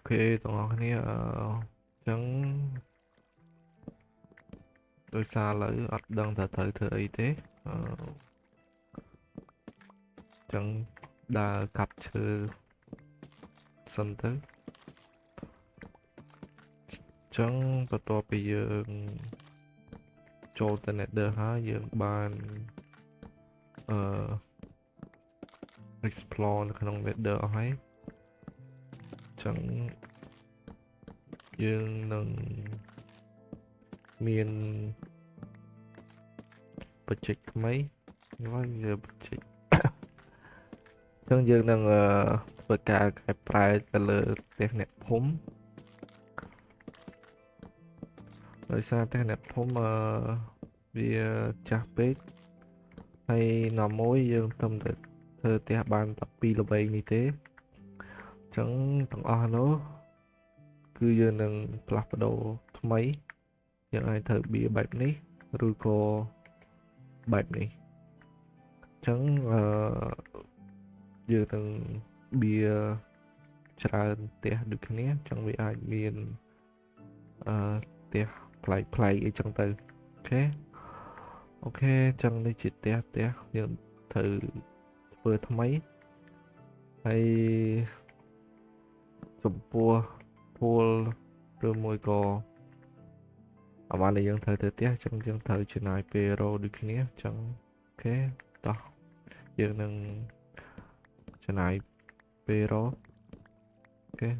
Ok, tụi này chẳng đôi xa lấy ọt đơn thử y tế chẳng đã cặp chữ sân tới chẳng bắt đầu bây giờ cho tên nether hả giờ bàn exploreក្នុង nether អស់ហើយចឹងយើងនឹងមានបច្ចេកថ្មីហើយយើងបច្ចេកចឹងយើងនឹងធ្វើការកែប្រែទៅលើផ្ទះអ្នកភូមិដោយសារផ្ទះអ្នកភូមិវាចាស់ពេកហើយណាមួយយើងទំតែធ្វើផ្ទះបានតែ2ល្បែងនេះទេចឹងទាំងអស់នោះគឺយើងនឹងផ្លាស់ប្ដូរថ្មីយើងអាចធ្វើបៀបែបនេះឬក៏បែបនេះចឹងយើងនឹងបៀច្រើនផ្ទះដូចគ្នាចឹងវាអាចមានផ្ទះប្លែកអីចឹងទៅអូខេចឹងនេះជាផ្ទះយើងត្រូវធ្វើថ្មីហើយចំពោះភូលឬមួយក៏អ្វីដែលយើងត្រូវទៅផ្ទះចឹងយើងត្រូវចំណាយពេលរដូចគ្នាចឹងអូខេតោះយើងនឹងចំណាយពេលរអូខេ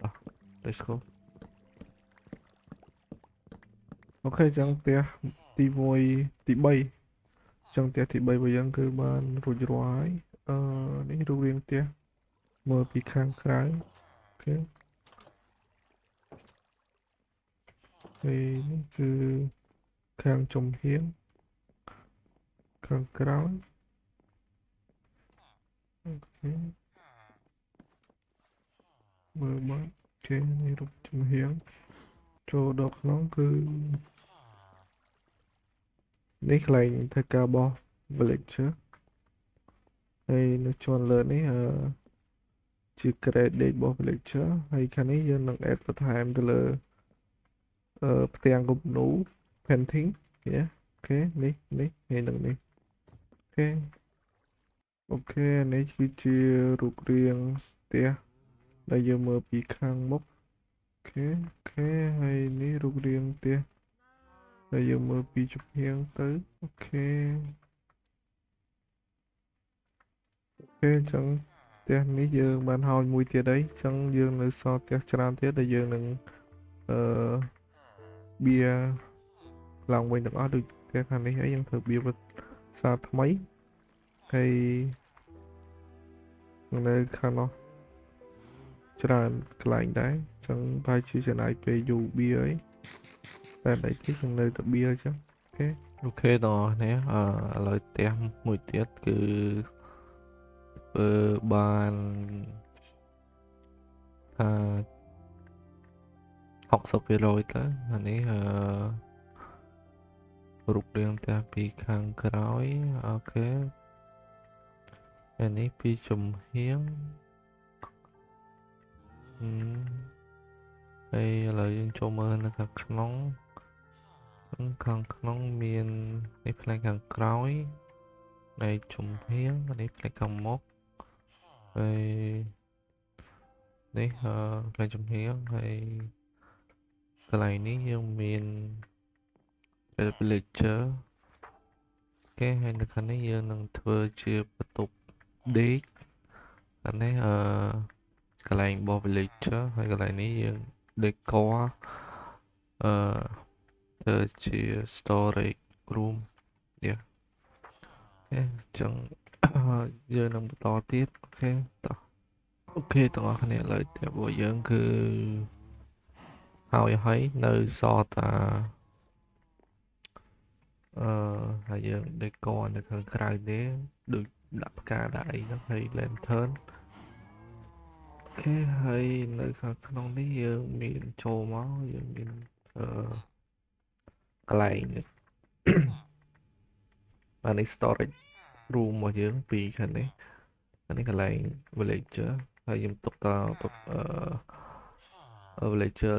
តោះ let's go អូខេចឹងផ្ទះទី1ទី3ចឹងផ្ទះទី3របស់យើងគឺបានរួចរាល់ហើយនេះរូបរាងផ្ទះមើលពីខាងក្រៅអូខេហើយនេះគឺខាងចំហៀងខាងក្រោយអូខេមើលមកអូខេនេះរូបចំហៀងចូលដល់ក្នុងគឺនេះកន្លែងធ្វើការរបស់ villager ហើយនៅជាន់លើនេះជា grade ដេករបស់ villager ហើយខាងនេះយើងនឹង add បន្ថែមទៅលើផ្ទាំងគំនូរ painting អូខេនេះហើយនឹងនេះអូខេនេះគឺជារូបរាងផ្ទះដែលយើងមើលពីខាងមុខអូខេហើយនេះរូបរាងផ្ទះដែលយើងមើលពីចំហៀងទៅអូខេចឹងផ្ទះនេះយើងបានហើយមួយទៀតអីចឹងយើងនៅសល់ផ្ទះច្រើនទៀតដែលយើងនឹងបៀឡើងវិញទាំងអស់ដូចផ្ទះខាងនេះហើយយើងធ្វើបៀសាថ្មីហើយនៅខាងនោះច្រើនកន្លែងដែរចឹងប្រហែលជាចំណាយពេលយូរបៀអីតែដៃទីខ្ញុំនៅតែបៀចឹងអូខេដល់នេះឥឡូវផ្ទះមួយទៀតគឺបាន60% ទៅអានេះរូបរាងផ្ទះពីខាងក្រោយអូខេអានេះពីចំហៀងហើយឥឡូវយើងចូលមើលនៅខាងក្នុងមាននេះផ្នែកខាងក្រោយនៃចំហៀងនេះផ្នែកខាងមុខហើយនេះផ្នែកចំហៀងហើយកន្លែងនេះយើងមាន villager គេហើយនៅខាងនេះយើងនឹងធ្វើជាបន្ទប់ដេកអានេះកន្លែងរបស់ villager ហើយកន្លែងនេះយើង decor ទៅជា storage room ចឹងយើងនឹងបន្តទៀតអូខេតោះអូខេទាំងអស់គ្នាឥឡូវផ្ទះរបស់យើងគឺហើយនៅសល់តាហើយយើង decor នៅខាងក្រៅនេះដូចដាក់ផ្កាដាក់អីហ្នឹងហើយ lantern អូខេហើយនៅខាងក្នុងនេះយើងមានចូលមកយើងមានកន្លែងអានេះ storage room របស់យើងពីខាងនេះអានេះកន្លែង villager ហើយខ្ញុំទុកត villager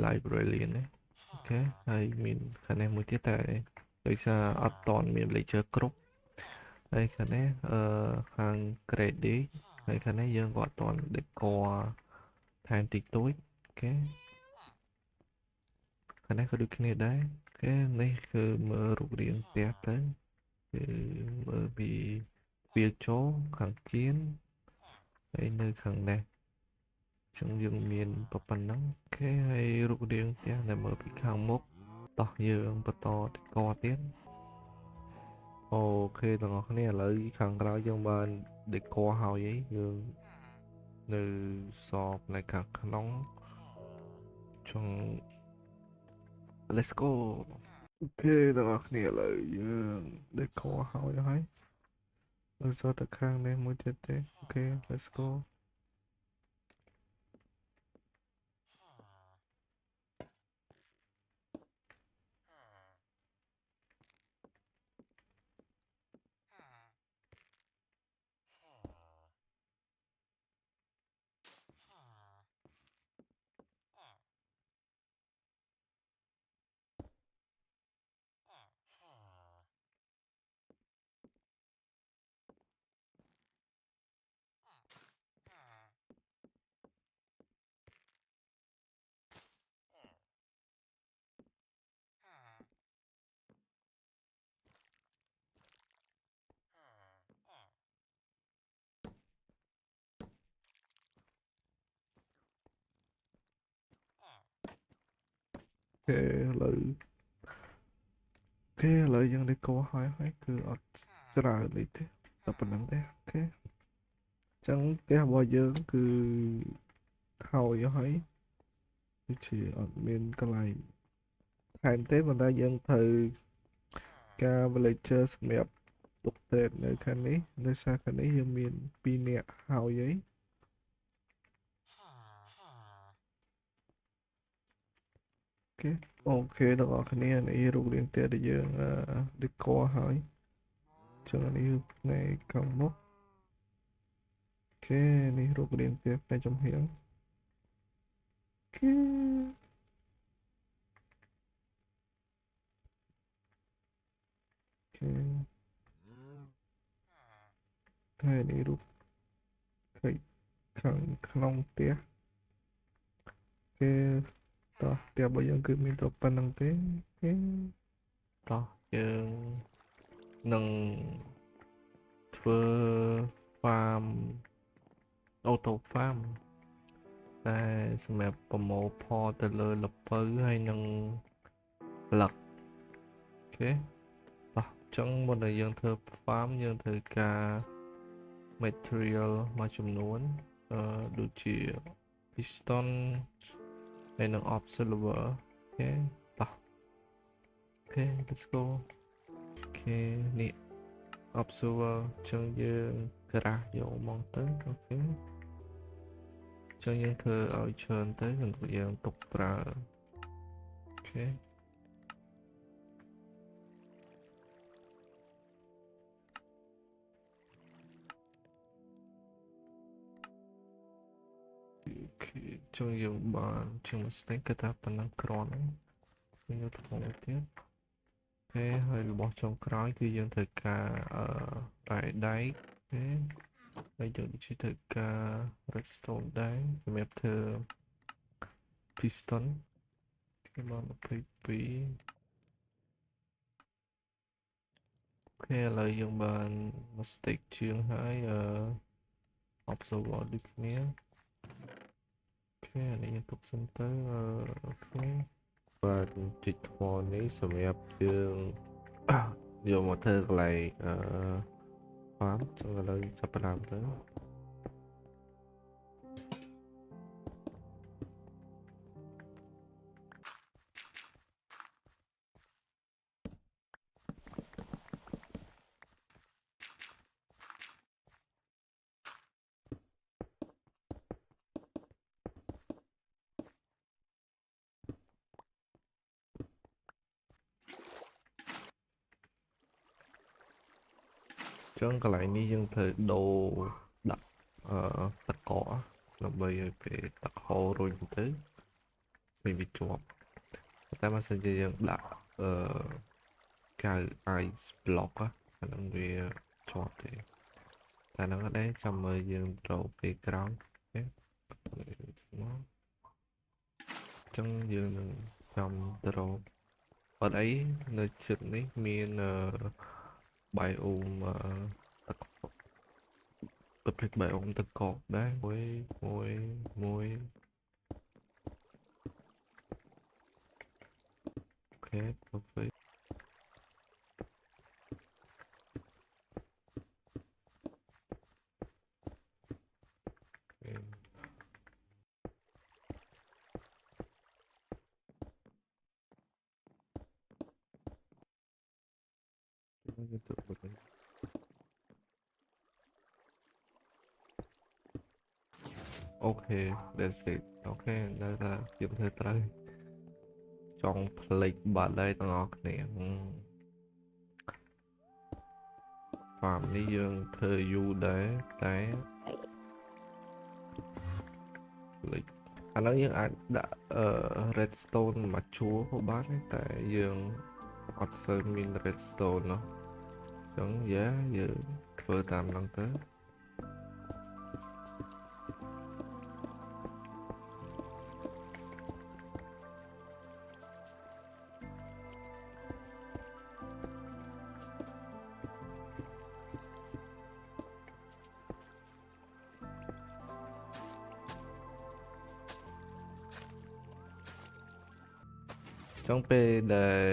librarian ណាអូខេហើយមានខាងនេះមួយទៀតតែដោយសារអត់តន់មាន villager គ្រប់ហើយខាងនេះខាង credit ហើយខាងនេះយើងក៏អត់តន់ decor ថែមតិចតួចអូខេខាងនេះក៏ដូចគ្នាដែរអូខេនេះគឺមើលរូបរាងផ្ទះទៅគឺមើលពីទ្វារចូលខាងជៀនហើយនៅខាងនេះចឹងយើងមានប៉ុណ្ណឹងអូខេហើយរូបរាងផ្ទះដែលមើលពីខាងមុខតោះយើងបន្តទៅកទៀតអូខេទាំងអស់គ្នាឥឡូវខាងក្រោយយើងបាន decor ហើយយើងនៅសពនៅខាងក្នុងចង់ let's go អូខេទាំងអស់គ្នាឥឡូវយើង decor ហើយនៅសល់តែខាងនេះមួយទៀតទេអូខេ let's go អូខេឥឡូវយើង decor ហើយគឺអត់ច្រើននេះទេតែប៉ុណ្្នឹងទេអូខេអញ្ចឹងផ្ទះរបស់យើងគឺហើយដូចជាអត់មានកន្លែងថែមទេប៉ុន្តែយើងត្រូវការ villager សម្រាប់ទុក trade នៅខាងនេះដោយសារខាងនេះយើងមាន2នាក់ហើយអូខេទាំងអស់គ្នានេះរូបរាងផ្ទះដែលយើងdecor ហើយចឹងនេះផ្នែកខាងមុខអូខេនេះរូបរាងផ្ទះផ្នែកចំហៀងអូខេហើយនេះរូបខាងក្នុងផ្ទះគេតោះផ្ទះរបស់យើងគឺមានតែប៉ុណ្្នឹងទេគេតោះយើងនឹងធ្វើ farm auto farm តែសម្រាប់ប្រមូលផលទៅលើល្ពៅហើយនឹងប្លឹកអូខេតោះអញ្ចឹងមុនដែលយើងធ្វើ farm យើងត្រូវការ material មួយចំនួនដូចជា piston ហើយនឹង observer អូខេតោះអូខេ let's go អូខេនេះ observer អញ្ចឹងយើងក្រាស់យកមកទៅអូខេអញ្ចឹងយើងធ្វើឲ្យច្រើនទៅយើងទុកប្រើអូខេចុងយើងបានជាង mistake គឺថាប៉ុណ្ណឹងគ្រាន់ហើយយើងធ្វើទៀតអូខេហើយរបស់ចុងក្រោយគឺយើងត្រូវការដែកអូខេហើយយើងត្រូវការ redstone ដែរសម្រាប់ធ្វើ piston គេបាន22អូខេឥឡូវយើងបាន mistake ជាងហើយ observer ដូចគ្នាអូខេនេះយើងទុកសិនទៅអូខេបាទជីកថ្មនេះសម្រាប់យើងយកមកធ្វើកន្លែងfarm ចឹងឥឡូវចាប់ផ្ដើមទៅចឹងកន្លែងនេះយើងត្រូវដូរដាក់ទឹកកកដើម្បីឲ្យពេលទឹកហូររុញទៅ mình bị chọpតែបើសិនជាយើងដាក់កៅ ice block áអានឹងវាជាប់ទេតែនឹងអត់ដែរចាំមើលយើងត្រូវពេលក្រោយអូខេមកចឹងយើងនឹងចាំត្រូវអត់អីនៅជិតនេះមានបាយអូមទឹកប្រភេទបាយអូមទឹកកកដែរមួយអូខេ perfect យើងទៅបុកអូខេ that's it អូខេដល់ថាយើងធ្វើត្រូវចង់ផ្លេចបាត់ហើយទាំងអស់គ្នាហ្វាមនេះយើងធ្វើយូរដែរតែផ្លេចអាហ្នឹងយើងអាចដាក់redstone មកជួរក៏បានតែយើងអត់សូវមាន redstone เนาะអញ្ចឹងយើងធ្វើតាមហ្នឹងទៅចង់ពេលដែល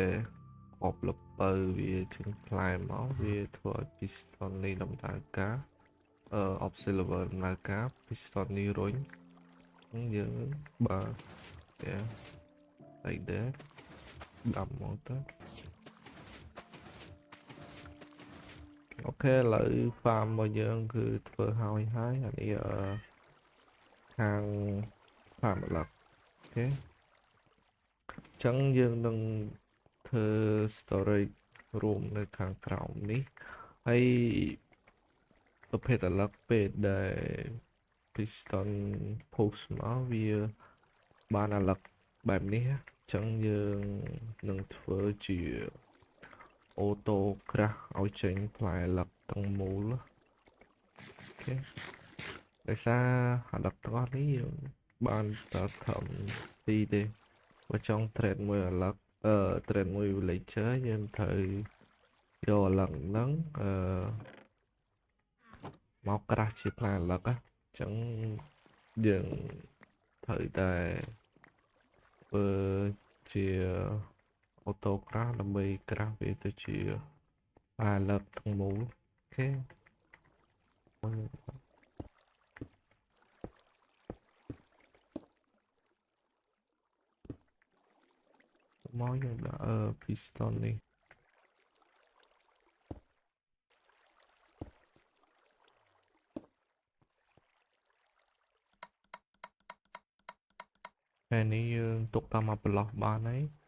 អបលពៅវាចេញផ្លែមកវាធ្វើឲ្យ piston នេះដំណើរការអប silver ដំណើរការ piston នេះរុញយើងបាទ yeah like that ដាំមកទៅអូខេឥឡូវ farm របស់យើងគឺធ្វើហើយអានេះខាង farm ឡឹកអូខេចឹងយើងនឹងធ្វើ storage room នៅខាងក្រោមនេះហើយប្រភេទអាឡឹកពេលដែល piston push មកវាបានអាឡឹកបែបនេះចឹងយើងនឹងធ្វើជា auto crash ឲ្យចេញផ្លែអាឡឹកទាំងមូលអូខេដោយសារអាឡឹកទាំងអស់នេះយើងបានតែធ្វើទីទេបើចង់ trade មួយអាឡឹកtrade មួយ villager យើងត្រូវយកអាឡឹកហ្នឹងមកក្រាស់ជាផ្លែអាឡឹកអញ្ចឹងយើងត្រូវតែធ្វើជាអូតូក្រាស់ដើម្បីក្រាស់វាទៅជាផ្លែអាឡឹកទាំងមូលអូខេមកយើងដាក់piston នេះហើយនេះយើងទុកតាមមកប្រឡោះបានហើយ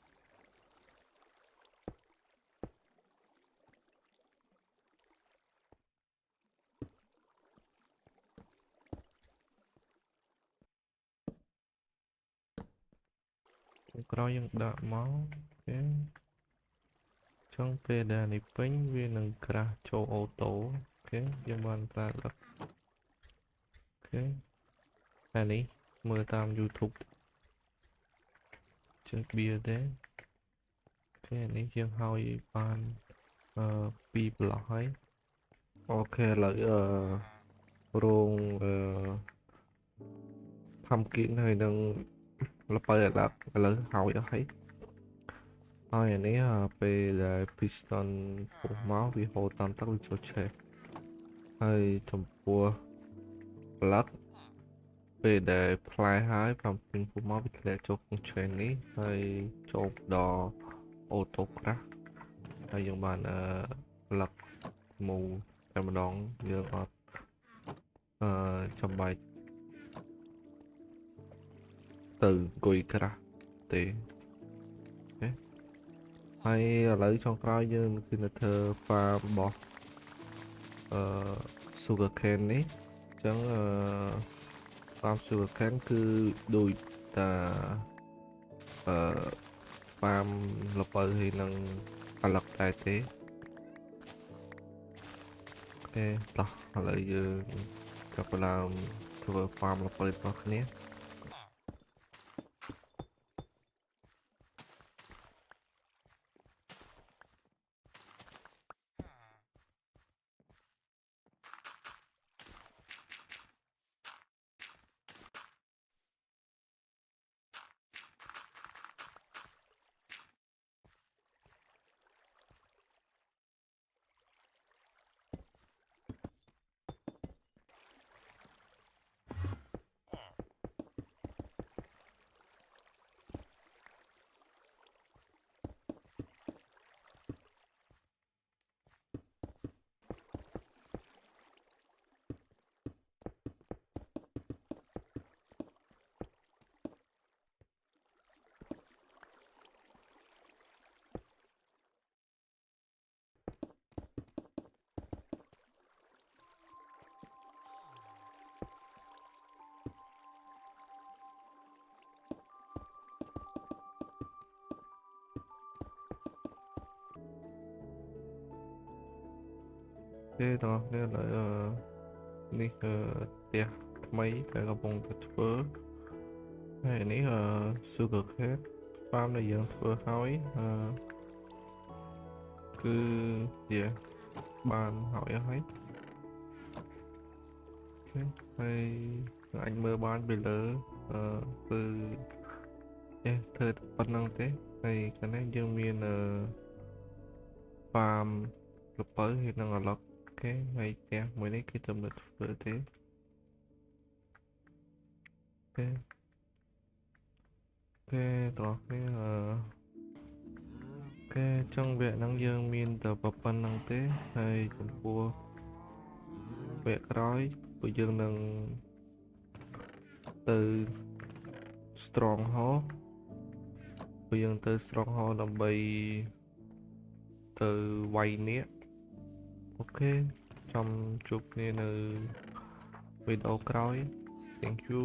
ក្រោយយើងដាក់មកអូខេចង់ពេលដែលនេះពេញវានឹងក្រាស់ចូលអូតូអូខេយើងបានប្រើលឹកអូខេហើយនេះមើលតាម YouTube ចេះបៀទេអូខេនេះយើងហើយបានពីប្លោះហើយអូខេឥឡូវរោងpumpkin ហើយនឹងល្ពៅអាឡឹកឥឡូវហើយអស់ហើយអានេះពេលដែល piston ពុះមកវាហូរតាមទឹកវាចូលឆេះហើយចំពោះប្លឹកពេលដែលផ្លែហើយ pumpkin ពុះមកវាធ្លាក់ចូលក្នុង chain នេះហើយចូលដល់អូតូក្រាស់ហើយយើងបានប្លឹកមូតែម្ដងយើងអត់ចាំបាច់ទៅអង្គុយក្រាស់ទេហើយឥឡូវចុងក្រោយយើងគឺនៅធ្វើ farm របស់sugar cane នេះអញ្ចឹងfarm sugar cane គឺដូចតា farm ល្ពៅហើយនឹងកលឹកដែរទេអូខេតោះឥឡូវយើងចាប់ផ្ដើមធ្វើ farm ល្ពៅរបស់គ្នា ទេតោះនេះឥឡូវនេះផ្ទះថ្មីដែលកំពុងតែធ្វើហើយនេះsugar cane farm ដែលយើងធ្វើហើយគឺបានហើយហើយហើយអាចមើលបានពីលើគឺធ្វើប៉ុណ្្នឹងទេហើយកាលនេះយើងមាន farm ល្ពៅហើយនឹងអាឡុកគេហើយផ្ទះមួយនេះគឺទំនើបធ្វើទេគេតោះគេគេចង់វគ្គហ្នឹងយើងមានតែប៉ុណ្្នឹងទេហើយចំពោះវគ្គក្រោយពួកយើងនឹងទៅ stronghold ពួកយើងទៅ stronghold ដើម្បីទៅវាយនេះអូខេចាំជួបគ្នានៅវីដេអូក្រោយ thank you